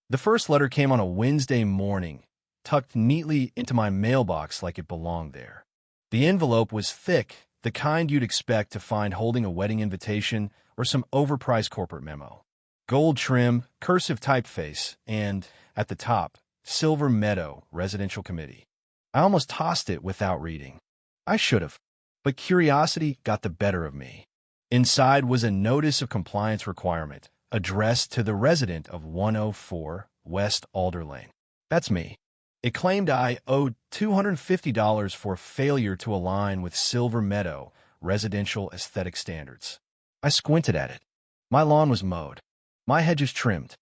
The first letter came on a Wednesday morning, tucked neatly into my mailbox like it belonged there. The envelope was thick, the kind you'd expect to find holding a wedding invitation or some overpriced corporate memo. Gold trim, cursive typeface, and, at the top, Silver Meadow Residential Committee. I almost tossed it without reading. I should have, but curiosity got the better of me. Inside was a notice of compliance requirement, addressed to the resident of 104 West Alder Lane. That's me. It claimed I owed $250 for failure to align with Silver Meadow residential aesthetic standards. I squinted at it. My lawn was mowed. My hedges trimmed.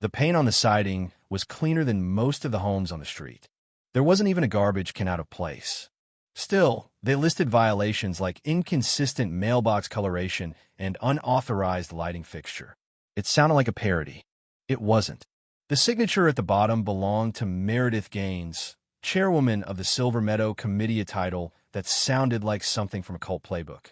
The paint on the siding was cleaner than most of the homes on the street. There wasn't even a garbage can out of place. Still, they listed violations like inconsistent mailbox coloration and unauthorized lighting fixture. It sounded like a parody. It wasn't. The signature at the bottom belonged to Meredith Gaines, chairwoman of the Silver Meadow Committee, a title that sounded like something from a cult playbook.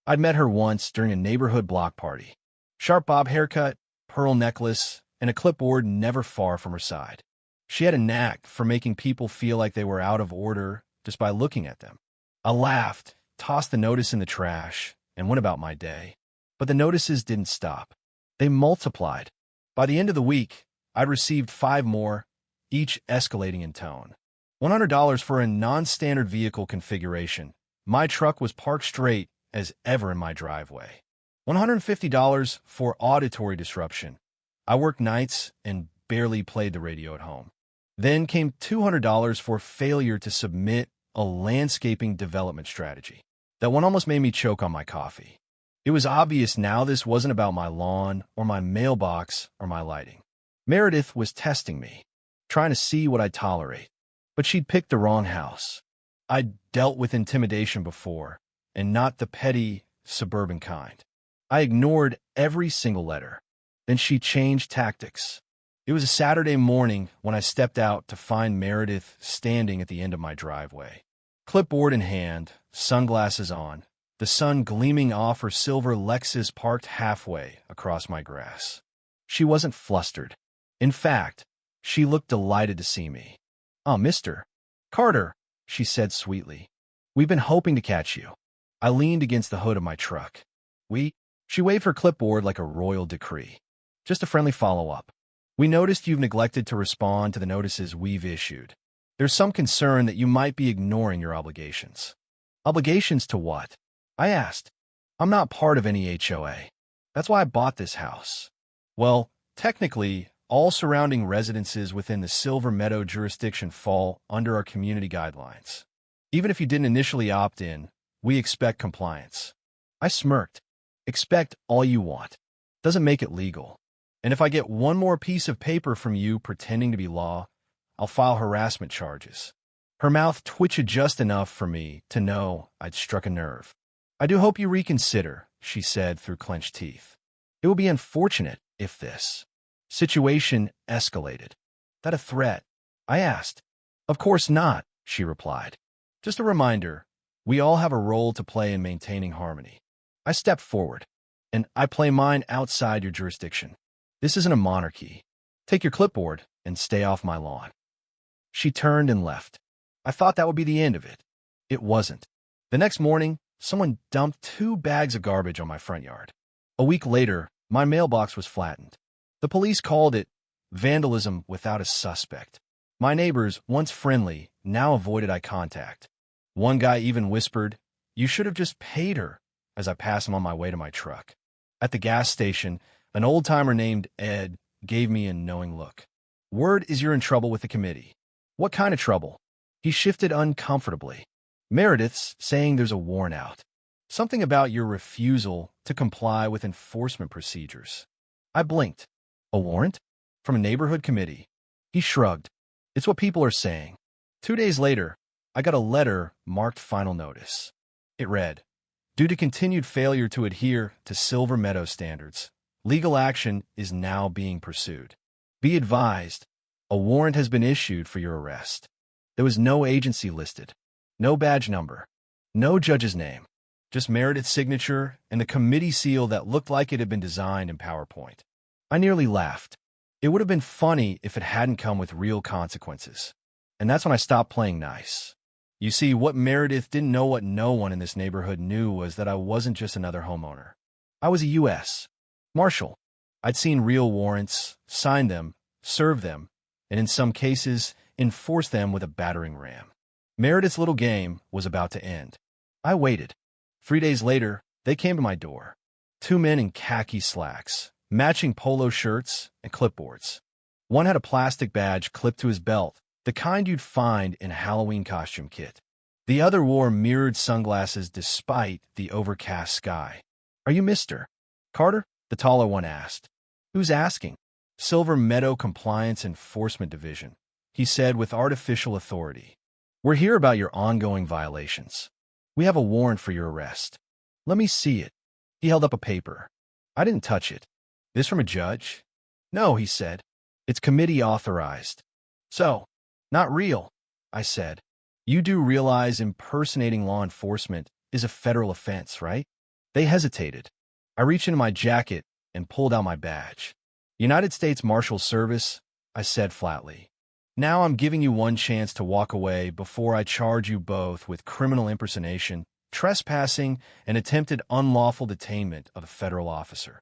I'd met her once during a neighborhood block party. Sharp bob haircut, pearl necklace, and a clipboard never far from her side. She had a knack for making people feel like they were out of order just by looking at them. I laughed, tossed the notice in the trash, and went about my day. But the notices didn't stop. They multiplied. By the end of the week, I'd received 5 more, each escalating in tone. $100 for a non-standard vehicle configuration. My truck was parked straight as ever in my driveway. $150 for auditory disruption. I worked nights and barely played the radio at home. Then came $200 for failure to submit a landscaping development strategy. That one almost made me choke on my coffee. It was obvious now this wasn't about my lawn or my mailbox or my lighting. Meredith was testing me, trying to see what I'd tolerate. But she'd picked the wrong house. I'd dealt with intimidation before, and not the petty, suburban kind. I ignored every single letter. Then she changed tactics. It was a Saturday morning when I stepped out to find Meredith standing at the end of my driveway. Clipboard in hand, sunglasses on, the sun gleaming off her silver Lexus parked halfway across my grass. She wasn't flustered. In fact, she looked delighted to see me. "Oh, Mr. Carter," she said sweetly. "We've been hoping to catch you." I leaned against the hood of my truck. She waved her clipboard like a royal decree. "Just a friendly follow-up. We noticed you've neglected to respond to the notices we've issued. There's some concern that you might be ignoring your obligations." "Obligations to what?" I asked. "I'm not part of any HOA. That's why I bought this house." "Well, technically, all surrounding residences within the Silver Meadow jurisdiction fall under our community guidelines. Even if you didn't initially opt in, we expect compliance." I smirked. "Expect all you want. Doesn't make it legal. And if I get one more piece of paper from you pretending to be law, I'll file harassment charges." Her mouth twitched just enough for me to know I'd struck a nerve. "I do hope you reconsider," she said through clenched teeth. "It will be unfortunate if this situation escalated." "That a threat?" I asked. "Of course not," she replied. "Just a reminder, we all have a role to play in maintaining harmony." I stepped forward. "And I play mine outside your jurisdiction. This isn't a monarchy. Take your clipboard and stay off my lawn." She turned and left. I thought that would be the end of it. It wasn't. The next morning, someone dumped 2 bags of garbage on my front yard. A week later, my mailbox was flattened. The police called it vandalism without a suspect. My neighbors, once friendly, now avoided eye contact. One guy even whispered, "You should have just paid her," as I passed him on my way to my truck. At the gas station, an old-timer named Ed gave me a knowing look. "Word is you're in trouble with the committee." "What kind of trouble?" He shifted uncomfortably. "Meredith's saying there's a warrant out. Something about your refusal to comply with enforcement procedures." I blinked. "A warrant? From a neighborhood committee?" He shrugged. "It's what people are saying." 2 days later, I got a letter marked final notice. It read, "Due to continued failure to adhere to Silver Meadow standards, legal action is now being pursued. Be advised, a warrant has been issued for your arrest." There was no agency listed, no badge number, no judge's name, just Meredith's signature and the committee seal that looked like it had been designed in PowerPoint. I nearly laughed. It would have been funny if it hadn't come with real consequences. And that's when I stopped playing nice. You see, what Meredith didn't know, what no one in this neighborhood knew, was that I wasn't just another homeowner. I was a U.S. Marshal. I'd seen real warrants, signed them, served them, and in some cases, enforced them with a battering ram. Meredith's little game was about to end. I waited. 3 days later, they came to my door. 2 men in khaki slacks, matching polo shirts and clipboards. One had a plastic badge clipped to his belt, the kind you'd find in a Halloween costume kit. The other wore mirrored sunglasses despite the overcast sky. "Are you Mr. Carter?" the taller one asked. "Who's asking?" "Silver Meadow Compliance Enforcement Division," he said with artificial authority. "We're here about your ongoing violations. We have a warrant for your arrest." "Let me see it." He held up a paper. I didn't touch it. "This from a judge?" "No," he said. "It's committee authorized." "So, not real," I said. "You do realize impersonating law enforcement is a federal offense, right?" They hesitated. I reached into my jacket and pulled out my badge. "United States Marshal Service," I said flatly. "Now I'm giving you one chance to walk away before I charge you both with criminal impersonation, trespassing, and attempted unlawful detainment of a federal officer."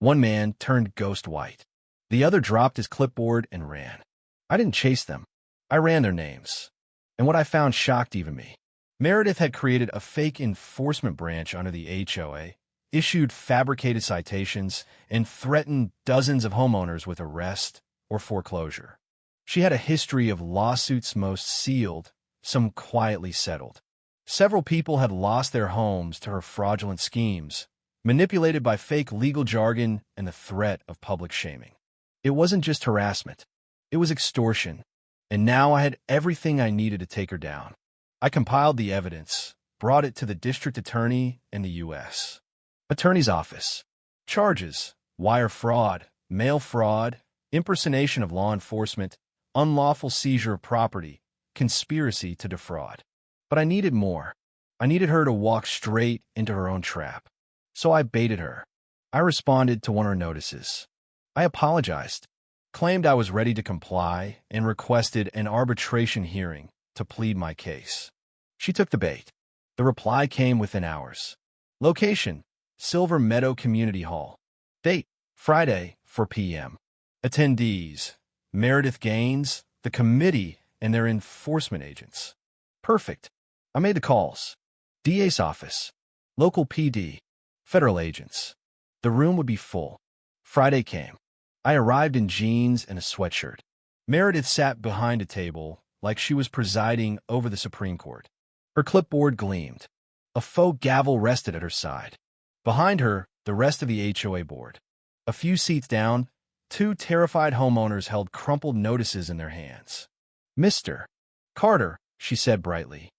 One man turned ghost white. The other dropped his clipboard and ran. I didn't chase them. I ran their names. And what I found shocked even me. Meredith had created a fake enforcement branch under the HOA, issued fabricated citations, and threatened dozens of homeowners with arrest or foreclosure. She had a history of lawsuits, most sealed, some quietly settled. Several people had lost their homes to her fraudulent schemes, manipulated by fake legal jargon and the threat of public shaming. It wasn't just harassment. It was extortion. And now I had everything I needed to take her down. I compiled the evidence, brought it to the district attorney in the U.S. Attorney's office. Charges: wire fraud, mail fraud, impersonation of law enforcement, unlawful seizure of property, conspiracy to defraud. But I needed more. I needed her to walk straight into her own trap. So I baited her. I responded to one of her notices. I apologized, claimed I was ready to comply, and requested an arbitration hearing to plead my case. She took the bait. The reply came within hours. Location: Silver Meadow Community Hall. Date: Friday, 4 p.m. Attendees: Meredith Gaines, the committee, and their enforcement agents. Perfect. I made the calls. DA's office, local PD, federal agents. The room would be full. Friday came. I arrived in jeans and a sweatshirt. Meredith sat behind a table like she was presiding over the Supreme Court. Her clipboard gleamed. A faux gavel rested at her side. Behind her, the rest of the HOA board. A few seats down, 2 terrified homeowners held crumpled notices in their hands. "Mr. Carter," she said brightly.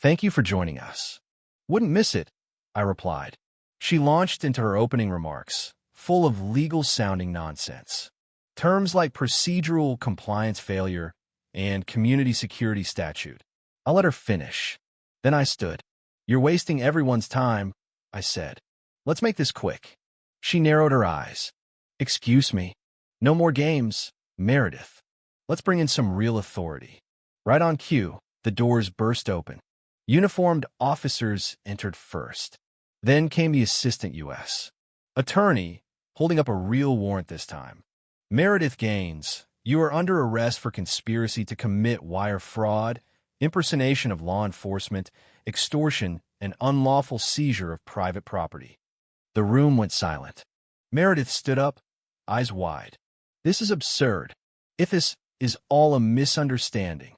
"Thank you for joining us." "Wouldn't miss it," I replied. She launched into her opening remarks, full of legal-sounding nonsense. Terms like procedural compliance failure and community security statute. I let her finish. Then I stood. "You're wasting everyone's time," I said. "Let's make this quick." She narrowed her eyes. "Excuse me. No more games, Meredith. Let's bring in some real authority." Right on cue, the doors burst open. Uniformed officers entered first. Then came the assistant U.S. attorney, holding up a real warrant this time. "Meredith Gaines, you are under arrest for conspiracy to commit wire fraud, impersonation of law enforcement, extortion, and unlawful seizure of private property." The room went silent. Meredith stood up, eyes wide. "This is absurd. If this is all a misunderstanding."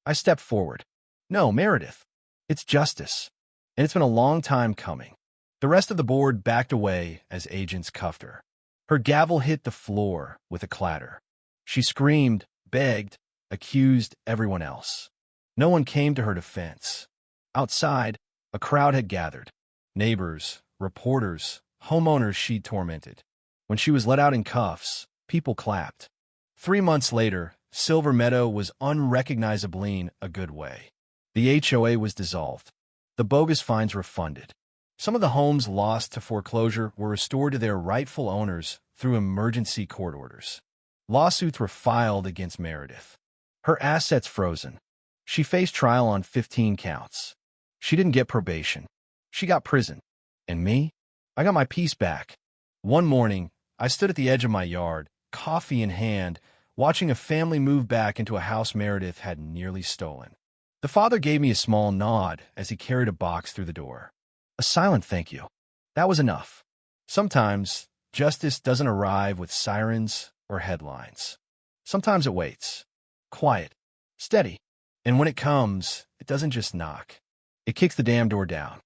I stepped forward. "No, Meredith. It's justice. And it's been a long time coming." The rest of the board backed away as agents cuffed her. Her gavel hit the floor with a clatter. She screamed, begged, accused everyone else. No one came to her defense. Outside, a crowd had gathered. Neighbors, reporters, homeowners she'd tormented. When she was let out in cuffs, people clapped. 3 months later, Silver Meadow was unrecognizably in a good way. The HOA was dissolved. The bogus fines refunded. Some of the homes lost to foreclosure were restored to their rightful owners through emergency court orders. Lawsuits were filed against Meredith. Her assets frozen. She faced trial on 15 counts. She didn't get probation. She got prison. And me? I got my peace back. One morning, I stood at the edge of my yard, coffee in hand, watching a family move back into a house Meredith had nearly stolen. The father gave me a small nod as he carried a box through the door. A silent thank you. That was enough. Sometimes, justice doesn't arrive with sirens or headlines. Sometimes it waits. Quiet. Steady. And when it comes, it doesn't just knock. It kicks the damn door down.